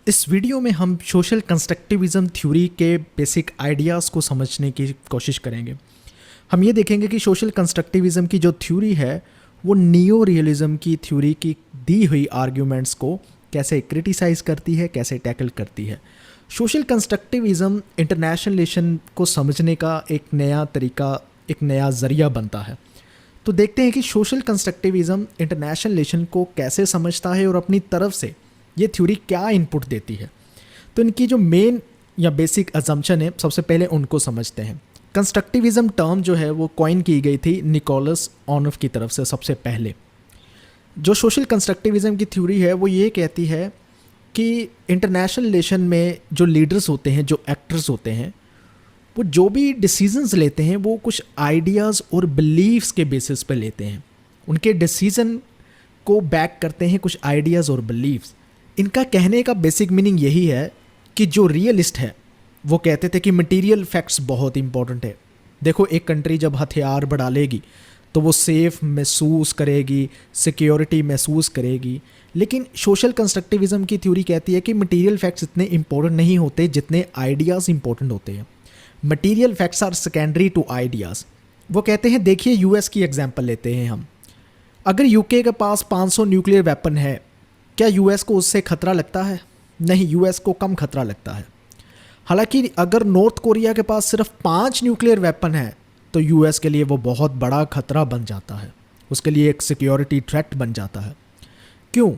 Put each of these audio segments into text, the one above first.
इस वीडियो में हम सोशल कंस्ट्रक्टिविज़म थ्योरी के बेसिक आइडियाज़ को समझने की कोशिश करेंगे। हम ये देखेंगे कि सोशल कंस्ट्रक्टिविज़म की जो थ्योरी है वो नियो रियलिज़म की थ्योरी की दी हुई आर्ग्यूमेंट्स को कैसे क्रिटिसाइज़ करती है, कैसे टैकल करती है। सोशल कंस्ट्रक्टिविज़म इंटरनेशनल रिलेशन को समझने का एक नया तरीका, एक नया ज़रिया बनता है। तो देखते हैं कि सोशल कंस्ट्रक्टिविज़म इंटरनेशनल रिलेशन को कैसे समझता है और अपनी तरफ से ये थ्योरी क्या इनपुट देती है। तो इनकी जो मेन या बेसिक अजम्पशन है, सबसे पहले उनको समझते हैं। कंस्ट्रक्टिविज़म टर्म जो है वो कॉइन की गई थी निकोलस ऑनफ की तरफ से सबसे पहले। जो सोशल कंस्ट्रक्टिविज़म की थ्योरी है वो ये कहती है कि इंटरनेशनल रिलेशन में जो लीडर्स होते हैं, जो एक्टर्स होते हैं, वो जो भी डिसीजंस लेते हैं वो कुछ आइडियाज़ और बिलीव्स के बेसिस पे लेते हैं। उनके डिसीजन को बैक करते हैं कुछ आइडियाज़ और बिलीव्स। इनका कहने का बेसिक मीनिंग यही है कि जो रियलिस्ट है वो कहते थे कि मटेरियल फैक्ट्स बहुत इंपॉर्टेंट है। देखो, एक कंट्री जब हथियार बढ़ा लेगी तो वो सेफ महसूस करेगी, सिक्योरिटी महसूस करेगी। लेकिन सोशल कंस्ट्रक्टिविज़म की थ्योरी कहती है कि मटेरियल फैक्ट्स इतने इंपॉर्टेंट नहीं होते जितने आइडियाज़ इंपॉर्टेंट होते हैं। Material facts are secondary to ideas. वो कहते हैं, देखिए यूएस की एग्जांपल लेते हैं हम। अगर यूके के पास 500 न्यूक्लियर वेपन है, क्या यूएस को उससे खतरा लगता है? नहीं, यूएस को कम खतरा लगता है। हालांकि अगर नॉर्थ कोरिया के पास सिर्फ 5 न्यूक्लियर वेपन है तो यूएस के लिए वो बहुत बड़ा खतरा बन जाता है, उसके लिए एक सिक्योरिटी थ्रेट बन जाता है। क्यों?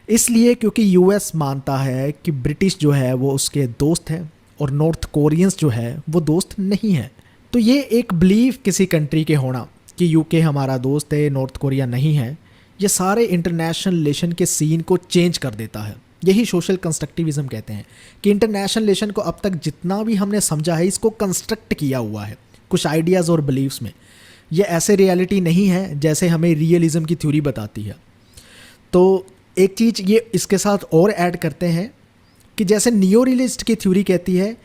इसलिए क्योंकि यूएस मानता है कि ब्रिटिश जो है वो उसके दोस्त हैं और नॉर्थ कोरियंस जो है वो दोस्त नहीं है। तो ये एक बिलीव किसी कंट्री के होना कि यूके हमारा दोस्त है, नॉर्थ कोरिया नहीं है, ये सारे इंटरनेशनल रिलेशन के सीन को चेंज कर देता है। यही सोशल कंस्ट्रक्टिविज़म कहते हैं कि इंटरनेशनल रिलेशन को अब तक जितना भी हमने समझा है इसको कंस्ट्रक्ट किया हुआ है कुछ आइडियाज़ और बिलीव्स में। ये ऐसे रियलिटी नहीं है जैसे हमें रियलिज़म की थ्योरी बताती है। तो एक चीज़ ये इसके साथ और ऐड करते हैं कि जैसे नियो रियलिस्ट की थ्योरी कहती है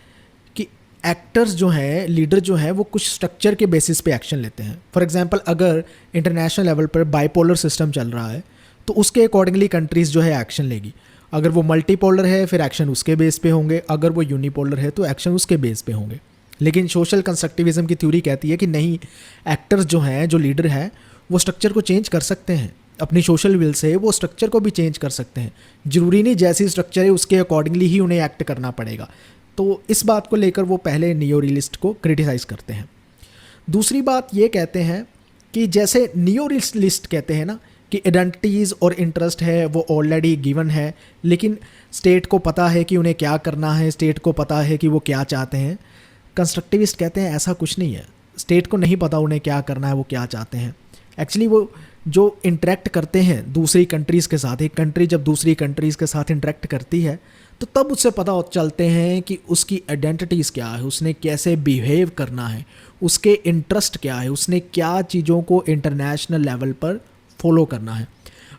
कि एक्टर्स जो हैं, लीडर जो हैं, वो कुछ स्ट्रक्चर के बेसिस पे एक्शन लेते हैं। फॉर एग्जांपल, अगर इंटरनेशनल लेवल पर बाइपोलर सिस्टम चल रहा है तो उसके अकॉर्डिंगली कंट्रीज़ जो है एक्शन लेगी। अगर वो मल्टीपोलर है फिर एक्शन उसके बेस पे होंगे, अगर वो यूनिपोलर है तो एक्शन उसके बेस पे होंगे। लेकिन सोशल कंस्ट्रक्टिविज़म की थ्योरी कहती है कि नहीं, एक्टर्स जो हैं, जो लीडर हैं, वो स्ट्रक्चर को चेंज कर सकते हैं। अपनी सोशल विल से वो स्ट्रक्चर को भी चेंज कर सकते हैं। ज़रूरी नहीं जैसी स्ट्रक्चर है उसके अकॉर्डिंगली ही उन्हें एक्ट करना पड़ेगा। तो इस बात को लेकर वो पहले नियो रियलिस्ट को क्रिटिसाइज़ करते हैं। दूसरी बात ये कहते हैं कि जैसे नियो रियलिस्ट कहते हैं ना कि आइडेंटिटीज़ और इंटरेस्ट है वो ऑलरेडी गिवन है, लेकिन स्टेट को पता है कि उन्हें क्या करना है, स्टेट को पता है कि वो क्या चाहते हैं। कंस्ट्रक्टिविस्ट कहते हैं ऐसा कुछ नहीं है, स्टेट को नहीं पता उन्हें क्या करना है, वो क्या चाहते हैं। एक्चुअली वो जो इंटरेक्ट करते हैं दूसरी कंट्रीज़ के साथ, एक कंट्री जब दूसरी कंट्रीज़ के साथ इंटरेक्ट करती है तो तब उससे पता चलते हैं कि उसकी आइडेंटिटीज़ क्या है, उसने कैसे बिहेव करना है, उसके इंटरेस्ट क्या है, उसने क्या चीज़ों को इंटरनेशनल लेवल पर फॉलो करना है।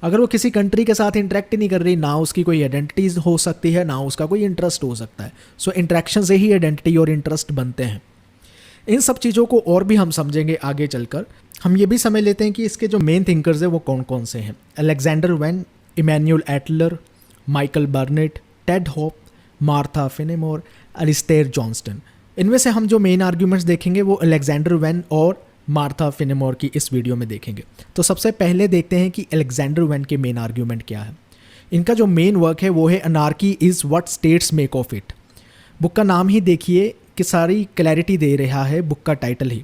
अगर वो किसी कंट्री के साथ इंटरेक्ट ही नहीं कर रही, ना उसकी कोई आइडेंटिटीज़ हो सकती है, ना उसका कोई इंटरेस्ट हो सकता है। सो इंटरेक्शन से ही आइडेंटिटी और इंटरेस्ट बनते हैं। इन सब चीज़ों को और भी हम समझेंगे आगे चलकर। हम ये भी समझ लेते हैं कि इसके जो मेन थिंकर्स हैं वो कौन कौन से हैं। Alexander Wendt, Emanuel Adler, Michael Barnett, Ted Hopf, Martha Finnemore, Alastair Johnston. इनमें से हम जो मेन आर्ग्यूमेंट्स देखेंगे वो अलेक्जेंडर वेन और मार्था फिनेमोर की इस वीडियो में देखेंगे। तो सबसे पहले देखते हैं कि अलेक्जेंडर वेन के मेन आर्ग्यूमेंट क्या है। इनका जो मेन वर्क है वो है anarchy is what states make of it. Book का नाम ही देखिए कि सारी क्लैरिटी दे रहा है, बुक का टाइटल ही।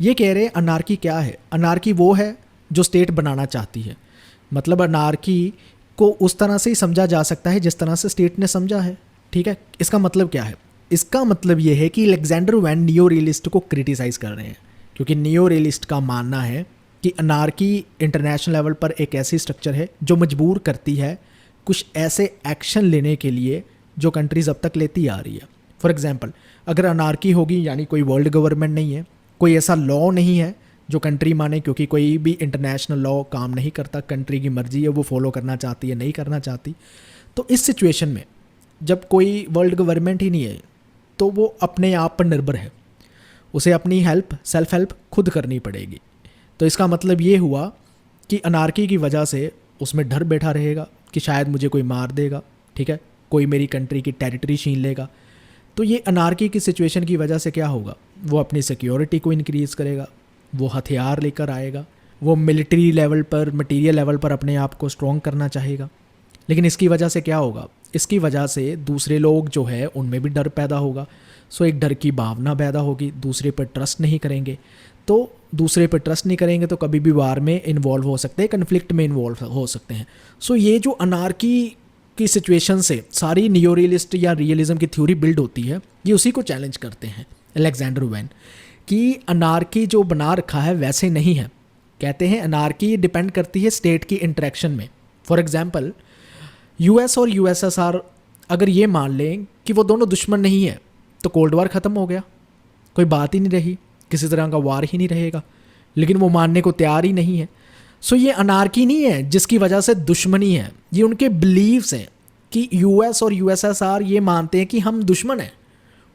ये कह रहे हैं अनार्की क्या है। अनार्की वो है जो स्टेट बनाना चाहती है। मतलब अनार्की को उस तरह से ही समझा जा सकता है जिस तरह से स्टेट ने समझा है। ठीक है, इसका मतलब क्या है? इसका मतलब ये है कि अलेक्जेंडर वेन नियो रियलिस्ट को क्रिटिसाइज़ कर रहे हैं, क्योंकि नियो रियलिस्ट का मानना है कि अनार्की इंटरनेशनल लेवल पर एक ऐसी स्ट्रक्चर है जो मजबूर करती है कुछ ऐसे एक्शन लेने के लिए जो कंट्रीज़ अब तक लेती आ रही है। फॉर एग्जांपल, अगर अनार्की होगी यानी कोई वर्ल्ड गवर्नमेंट नहीं है, कोई ऐसा लॉ नहीं है जो कंट्री माने, क्योंकि कोई भी इंटरनेशनल लॉ काम नहीं करता, कंट्री की मर्जी है वो फॉलो करना चाहती है नहीं करना चाहती। तो इस सिचुएशन में जब कोई वर्ल्ड गवर्नमेंट ही नहीं है तो वो अपने आप पर निर्भर है, उसे अपनी हेल्प, सेल्फ हेल्प खुद करनी पड़ेगी। तो इसका मतलब ये हुआ कि अनार्की की वजह से उसमें डर बैठा रहेगा कि शायद मुझे कोई मार देगा। ठीक है, कोई मेरी कंट्री की टेरिटरी छीन लेगा। तो ये अनार्की की सिचुएशन की वजह से क्या होगा, वो अपनी सिक्योरिटी को इंक्रीज़ करेगा, वो हथियार लेकर आएगा, वो मिलिट्री लेवल पर, मटीरियल लेवल पर अपने आप को स्ट्रॉन्ग करना चाहेगा। लेकिन इसकी वजह से क्या होगा, इसकी वजह से दूसरे लोग जो है उनमें भी डर पैदा होगा। सो एक डर की भावना पैदा होगी, दूसरे पर ट्रस्ट नहीं करेंगे। तो दूसरे पर ट्रस्ट नहीं करेंगे तो कभी भी वार में इन्वॉल्व हो सकते हैं, कन्फ्लिक्ट में इन्वॉल्व हो सकते हैं। सो ये जो अनार्की की सिचुएशन से सारी नियो रियलिस्ट या रियलिज्म की थ्योरी बिल्ड होती है, ये उसी को चैलेंज करते हैं अलेक्जेंडर वैन, कि अनार्की जो बना रखा है वैसे नहीं है। कहते हैं अनार्की डिपेंड करती है स्टेट की इंटरेक्शन में। फॉर एग्जांपल यूएस और यूएसएसआर अगर ये मान लें कि वो दोनों दुश्मन नहीं है तो कोल्ड वार ख़त्म हो गया, कोई बात ही नहीं रही, किसी तरह का वार ही नहीं रहेगा। लेकिन वो मानने को तैयार ही नहीं है। सो ये अनार्की नहीं है जिसकी वजह से दुश्मनी है, ये उनके बिलीव्स हैं कि यूएस और यूएसएसआर ये मानते हैं कि हम दुश्मन हैं।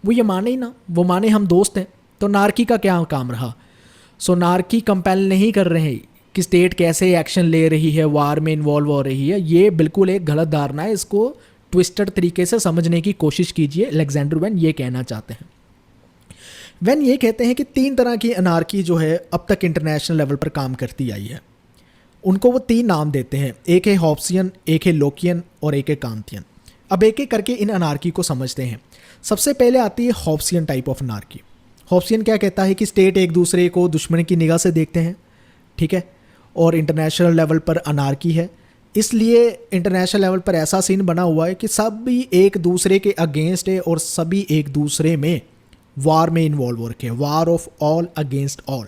वो ये माने ही ना, वो माने हम दोस्त हैं। तो नार्की का क्या काम रहा। सो नार्की कंपेल नहीं कर रहे हैं कि स्टेट कैसे एक्शन ले रही है, वार में इन्वॉल्व हो रही है। ये बिल्कुल एक गलत धारणा है, इसको ट्विस्टेड तरीके से समझने की कोशिश कीजिए। अलेक्जेंडर वैन ये कहना चाहते हैं। वैन ये कहते हैं कि 3 तरह की अनार्की जो है अब तक इंटरनेशनल लेवल पर काम करती आई है। उनको वो 3 नाम देते हैं, एक है हॉब्सियन, एक है लोकियन और एक है कांतियन। अब एक एक करके इन अनार्की को समझते हैं। सबसे पहले आती है Hobbesian type of anarchy. Hobbesian क्या कहता है कि स्टेट एक दूसरे को दुश्मन की निगाह से देखते हैं, ठीक है, और इंटरनेशनल लेवल पर अनार्की है। इसलिए इंटरनेशनल लेवल पर ऐसा सीन बना हुआ है कि सभी एक दूसरे के अगेंस्ट है और सभी एक दूसरे में वार में इन्वॉल्व हो रखे हैं, war of all against all.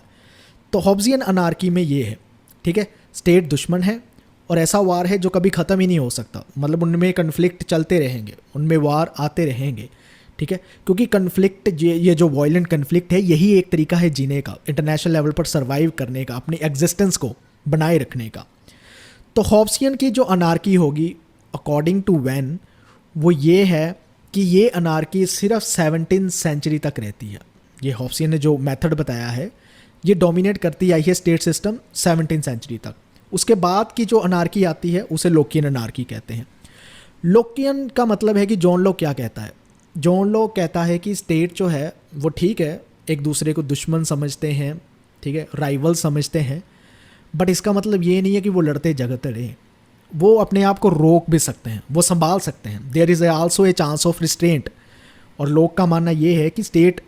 तो हॉब्सियन अनार्की में ये है, ठीक है, स्टेट दुश्मन है और ऐसा वार है जो कभी ख़त्म ही नहीं हो सकता। मतलब उनमें कन्फ्लिक्ट चलते रहेंगे, उनमें वार आते रहेंगे, ठीक है, क्योंकि कन्फ्लिक्ट, ये जो वायलेंट कन्फ्लिक्ट है, यही एक तरीका है जीने का, इंटरनेशनल लेवल पर सर्वाइव करने का, अपनी एग्जिस्टेंस को बनाए रखने का। तो हॉब्सियन की जो अनार्की होगी अकॉर्डिंग टू वैन, वो ये है कि ये अनार्की सिर्फ 17th सेंचुरी तक रहती है। ये हॉब्सियन ने जो मेथड बताया है ये डोमिनेट करती आई है स्टेट सिस्टम 17th सेंचुरी तक। उसके बाद की जो अनार्की आती है उसे लोकियन अनार्की कहते हैं। लोकियन का मतलब है कि जॉन लॉक क्या कहता है। जॉन लॉक कहता है कि स्टेट जो है वो ठीक है, एक दूसरे को दुश्मन समझते हैं, ठीक है, राइवल समझते हैं, बट इसका मतलब ये नहीं है कि वो लड़ते झगड़ते रहें। वो अपने आप को रोक भी सकते हैं, वो संभाल सकते हैं। There is also a chance of restraint. और लोग का मानना ये है कि स्टेट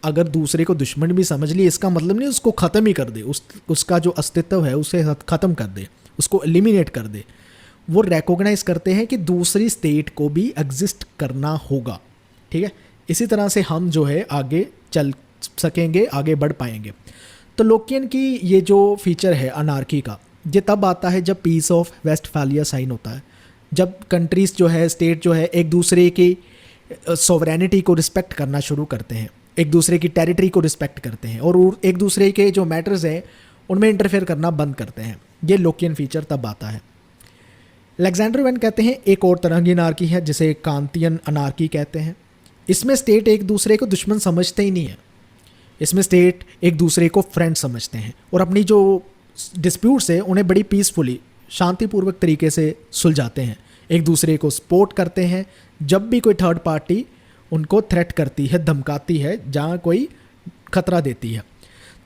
अगर दूसरे को दुश्मन भी समझ ली, इसका मतलब नहीं उसको ख़त्म ही कर दे, उसका जो अस्तित्व है उसे ख़त्म कर दे, उसको एलिमिनेट कर दे। वो रिकॉग्नाइज करते हैं कि दूसरी स्टेट को भी एग्जिस्ट करना होगा, ठीक है। इसी तरह से हम जो है आगे चल सकेंगे, आगे बढ़ पाएंगे। तो लोकियन की ये जो फीचर है अनार्की का, ये तब आता है जब पीस ऑफ वेस्टफालिया साइन होता है, जब कंट्रीज़ जो है, स्टेट जो है, एक दूसरे की सोवरेनिटी को रिस्पेक्ट करना शुरू करते हैं, एक दूसरे की टेरिटरी को रिस्पेक्ट करते हैं और एक दूसरे के जो मैटर्स हैं उनमें इंटरफेयर करना बंद करते हैं। ये लोकियन फीचर तब आता है। अलेक्जेंडर वैन कहते हैं एक और तरह की अनार्की है जिसे कांतियन अनार्की कहते हैं। इसमें स्टेट एक दूसरे को दुश्मन समझते ही नहीं है, इसमें स्टेट एक दूसरे को फ्रेंड समझते हैं और अपनी जो डिस्प्यूट्स है उन्हें बड़ी पीसफुली, शांतिपूर्वक तरीके से सुलझाते हैं, एक दूसरे को सपोर्ट करते हैं जब भी कोई थर्ड पार्टी उनको थ्रेट करती है, धमकाती है, जहाँ कोई खतरा देती है।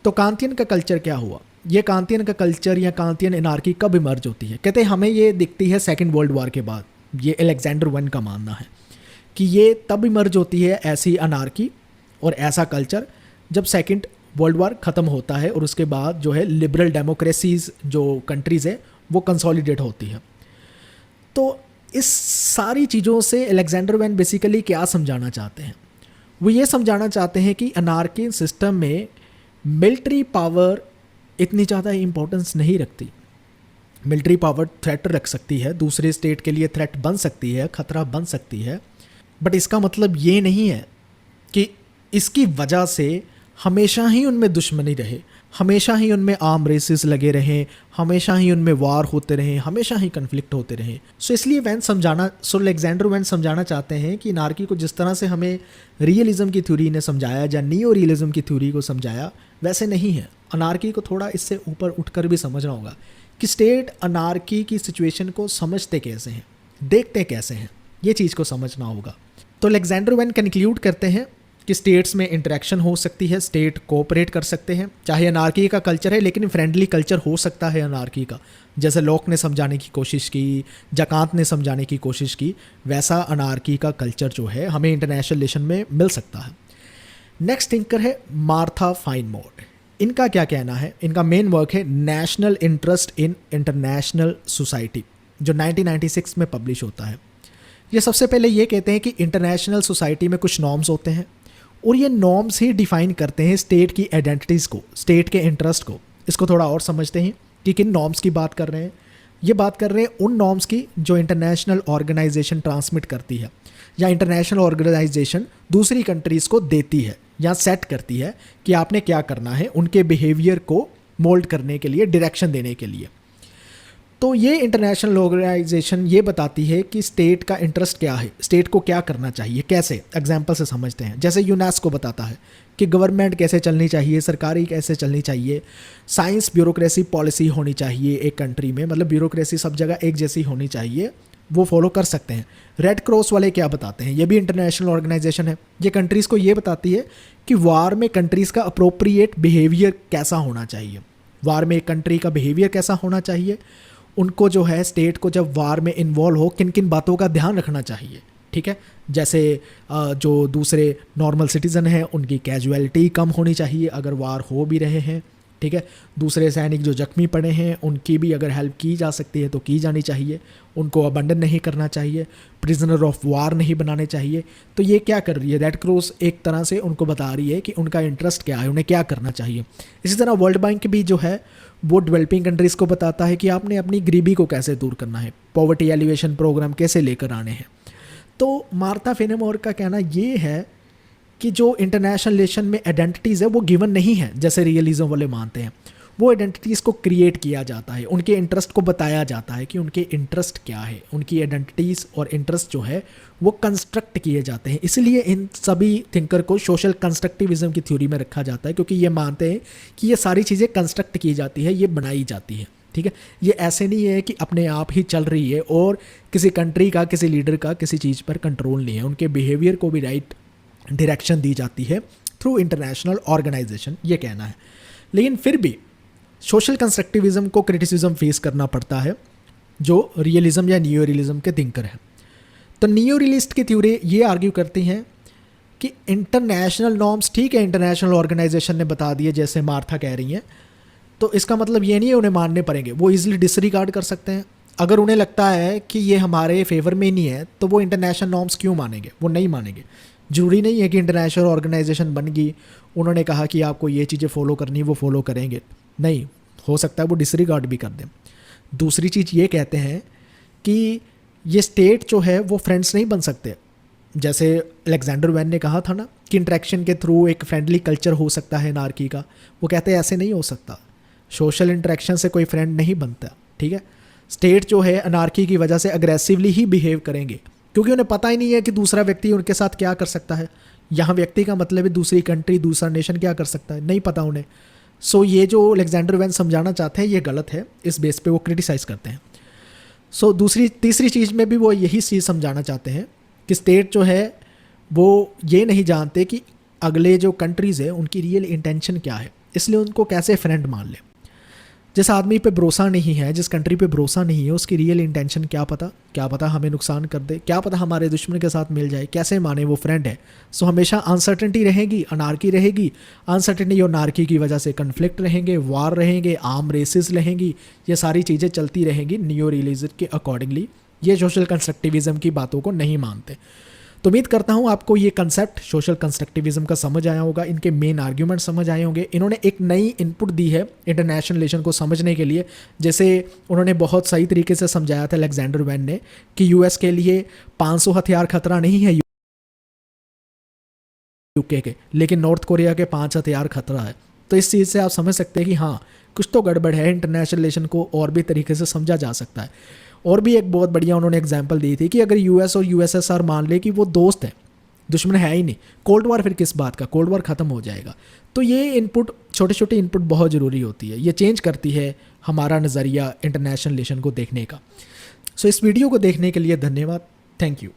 तो कांतियन का कल्चर क्या हुआ, ये कांतियन का कल्चर या कांतियन एनार्की कब इमर्ज होती है। कहते हैं हमें ये दिखती है सेकेंड वर्ल्ड वॉर के बाद। ये अलेक्जेंडर वैन का मानना है कि ये तब इमर्ज होती है ऐसी अनार्की और ऐसा कल्चर जब सेकेंड वर्ल्ड वॉर ख़त्म होता है और उसके बाद जो है लिबरल डेमोक्रेसीज़ जो कंट्रीज़ है वो कंसोलिडेट होती है। तो इस सारी चीज़ों से अलेक्जेंडर वैन बेसिकली क्या समझाना चाहते हैं, वो ये समझाना चाहते हैं कि अनार्की सिस्टम में मिलिट्री पावर इतनी ज़्यादा इम्पोर्टेंस नहीं रखती। मिलिट्री पावर थ्रेट रख सकती है, दूसरे स्टेट के लिए थ्रेट बन सकती है, ख़तरा बन सकती है, बट इसका मतलब ये नहीं है कि इसकी वजह से हमेशा ही उनमें दुश्मनी रहे, हमेशा ही उनमें आर्म रेसेस लगे रहें, हमेशा ही उनमें वार होते रहें, हमेशा ही कन्फ्लिक्ट होते रहें। सो इसलिए अलेक्जेंडर वैन समझाना चाहते हैं कि अनार्की को जिस तरह से हमें रियलिज्म की थ्योरी ने समझाया या नियो रियलिज्म की थ्योरी को समझाया वैसे नहीं है। अनार्की को थोड़ा इससे ऊपर उठकर भी समझना होगा कि स्टेट अनार्की की सिचुएशन को समझते कैसे हैं, देखते कैसे हैं। ये चीज़ को समझना होगा। तो अलेक्जेंडर वैन कंक्लूड करते हैं कि स्टेट्स में इंटरेक्शन हो सकती है, स्टेट कोऑपरेट कर सकते हैं, चाहे अनार्की का कल्चर है लेकिन फ्रेंडली कल्चर हो सकता है अनार्की का, जैसे लॉक ने समझाने की कोशिश की, जकांत ने समझाने की कोशिश की, वैसा अनार्की का कल्चर जो है हमें इंटरनेशनल रिलेशन में मिल सकता है। नेक्स्ट थिंकर है मार्था फाइनमोर। इनका क्या कहना है, इनका मेन वर्क है national interest in international society, जो 1996 में पब्लिश होता है। ये सबसे पहले ये कहते हैं कि इंटरनेशनल सोसाइटी में कुछ नॉर्म्स होते हैं और ये नॉर्म्स ही डिफाइन करते हैं स्टेट की आइडेंटिटीज़ को, स्टेट के इंटरेस्ट को। इसको थोड़ा और समझते हैं कि किन नॉर्म्स की बात कर रहे हैं। ये बात कर रहे हैं उन नॉर्म्स की जो इंटरनेशनल ऑर्गेनाइजेशन ट्रांसमिट करती है या इंटरनेशनल ऑर्गेनाइजेशन दूसरी कंट्रीज़ को देती है या सेट करती है कि आपने क्या करना है, उनके बिहेवियर को मोल्ड करने के लिए, डायरेक्शन देने के लिए। तो ये इंटरनेशनल ऑर्गेनाइजेशन ये बताती है कि स्टेट का इंटरेस्ट क्या है, स्टेट को क्या करना चाहिए, कैसे। एग्जाम्पल से समझते हैं, जैसे यूनेस्को बताता है कि गवर्नमेंट कैसे चलनी चाहिए, सरकारी कैसे चलनी चाहिए, साइंस ब्यूरोक्रेसी पॉलिसी होनी चाहिए एक कंट्री में, मतलब ब्यूरोक्रेसी सब जगह एक जैसी होनी चाहिए, वो फॉलो कर सकते हैं। रेड क्रॉस वाले क्या बताते हैं, ये भी इंटरनेशनल ऑर्गेनाइजेशन है, ये कंट्रीज़ को ये बताती है कि वार में कंट्रीज़ का अप्रोप्रिएट बिहेवियर कैसा होना चाहिए, वार में एक कंट्री का बिहेवियर कैसा होना चाहिए, उनको जो है स्टेट को जब वार में इन्वॉल्व हो किन किन बातों का ध्यान रखना चाहिए। ठीक है, जैसे जो दूसरे नॉर्मल सिटीज़न हैं उनकी कैजुअलिटी कम होनी चाहिए अगर वार हो भी रहे हैं। ठीक है, दूसरे सैनिक जो जख्मी पड़े हैं उनकी भी अगर हेल्प की जा सकती है तो की जानी चाहिए, उनको अबंडन नहीं करना चाहिए, प्रिजनर ऑफ वार नहीं बनाने चाहिए। तो ये क्या कर रही है, रेड क्रॉस एक तरह से उनको बता रही है कि उनका इंटरेस्ट क्या है, उन्हें क्या करना चाहिए। इसी तरह वर्ल्ड बैंक भी जो है वो डेवलपिंग कंट्रीज़ को बताता है कि आपने अपनी गरीबी को कैसे दूर करना है, पॉवर्टी एलिवेशन प्रोग्राम कैसे लेकर आने हैं। तो मार्था फेनेमोर का कहना ये है कि जो इंटरनेशनल रिलेशन में आइडेंटिटीज़ है वो गिवन नहीं है जैसे रियलिज्म वाले मानते हैं, वो आइडेंटिटीज़ को क्रिएट किया जाता है, उनके इंटरेस्ट को बताया जाता है कि उनके इंटरेस्ट क्या है, उनकी आइडेंटिटीज़ और इंटरेस्ट जो है वो कंस्ट्रक्ट किए जाते हैं। इसलिए इन सभी थिंकर को सोशल कंस्ट्रक्टिविज्म की थ्योरी में रखा जाता है, क्योंकि ये मानते हैं कि ये सारी चीज़ें कंस्ट्रक्ट की जाती है, ये बनाई जाती है। ठीक है, ये ऐसे नहीं है कि अपने आप ही चल रही है और किसी कंट्री का, किसी लीडर का किसी चीज़ पर कंट्रोल नहीं है, उनके बिहेवियर को भी राइट डायरेक्शन दी जाती है थ्रू इंटरनेशनल ऑर्गेनाइजेशन, ये कहना है। लेकिन फिर भी सोशल कंस्ट्रक्टिविज्म को क्रिटिसिज्म फेस करना पड़ता है जो रियलिज्म या नियो रियलिज्म के थिंकर हैं। तो नियो रियलिस्ट की थ्योरी ये आर्ग्यू करती हैं कि इंटरनेशनल नॉर्म्स ठीक है, इंटरनेशनल ऑर्गेनाइजेशन ने बता दिए जैसे मार्था कह रही हैं, तो इसका मतलब ये नहीं है उन्हें मानने पड़ेंगे, वो ईजिली डिसरिगार्ड कर सकते हैं। अगर उन्हें लगता है कि ये हमारे फेवर में नहीं है तो वो इंटरनेशनल नॉर्म्स क्यों मानेंगे, वो नहीं मानेंगे। जरूरी नहीं है कि इंटरनेशनल ऑर्गेनाइजेशन बन गई, उन्होंने कहा कि आपको ये चीज़ें फॉलो करनी वो फॉलो करेंगे, नहीं, हो सकता है वो डिसरिगार्ड भी कर दें। दूसरी चीज़ ये कहते हैं कि ये स्टेट जो है वो फ्रेंड्स नहीं बन सकते, जैसे अलेक्जेंडर वैन ने कहा था ना कि इंटरेक्शन के थ्रू एक फ्रेंडली कल्चर हो सकता है अनार्की का, वो कहते हैं ऐसे नहीं हो सकता, सोशल इंटरेक्शन से कोई फ्रेंड नहीं बनता। ठीक है, स्टेट जो है अनार्की की वजह से अग्रेसिवली ही बिहेव करेंगे, क्योंकि उन्हें पता ही नहीं है कि दूसरा व्यक्ति उनके साथ क्या कर सकता है। यहाँ व्यक्ति का मतलब है दूसरी कंट्री, दूसरा नेशन क्या कर सकता है, नहीं पता उन्हें। सो ये जो अलेक्जेंडर वैन समझाना चाहते हैं ये गलत है, इस बेस पे वो क्रिटिसाइज़ करते हैं। सो तीसरी चीज़ में भी वो यही चीज़ समझाना चाहते हैं कि स्टेट जो है वो ये नहीं जानते कि अगले जो कंट्रीज़ है उनकी रियल इंटेंशन क्या है, इसलिए उनको कैसे फ्रेंड मान लें। जिस आदमी पे भरोसा नहीं है, जिस कंट्री पे भरोसा नहीं है, उसकी रियल इंटेंशन क्या पता हमें नुकसान कर दे, क्या पता हमारे दुश्मन के साथ मिल जाए, कैसे माने वो फ्रेंड है। सो हमेशा अनसर्टेनिटी रहेगी, अनार्की रहेगी, अनसर्टेनिटी और अनार्की की वजह से कन्फ्लिक्ट रहेंगे, वार रहेंगे, आर्म रेसेस रहेंगी, ये सारी चीज़ें चलती रहेंगी नियो रियलिज्म के अकॉर्डिंगली। ये सोशल कंस्ट्रक्टिविज्म की बातों को नहीं मानते। तो उम्मीद करता हूँ आपको ये कंसेप्ट सोशल कंस्ट्रक्टिविज्म का समझ आया होगा, इनके मेन आर्ग्यूमेंट समझ आए होंगे। इन्होंने एक नई इनपुट दी है इंटरनेशनल रिलेशन को समझने के लिए, जैसे उन्होंने बहुत सही तरीके से समझाया था अलेक्जेंडर वैन ने कि यूएस के लिए 500 हथियार खतरा नहीं है यूके के, लेकिन नॉर्थ कोरिया के 5 हथियार खतरा है। तो इस चीज़ से आप समझ सकते हैं कि हाँ कुछ तो गड़बड़ है, इंटरनेशनल रिलेशन को और भी तरीके से समझा जा सकता है। और भी एक बहुत बढ़िया उन्होंने एग्जांपल दी थी कि अगर यूएस और यूएसएसआर मान ले कि वो दोस्त हैं, दुश्मन है ही नहीं, कोल्ड वॉर फिर किस बात का, कोल्ड वॉर ख़त्म हो जाएगा। तो ये इनपुट, छोटे छोटे इनपुट बहुत ज़रूरी होती है, ये चेंज करती है हमारा नज़रिया इंटरनेशनल रिलेशन को देखने का। सो इस वीडियो को देखने के लिए धन्यवाद, थैंक यू।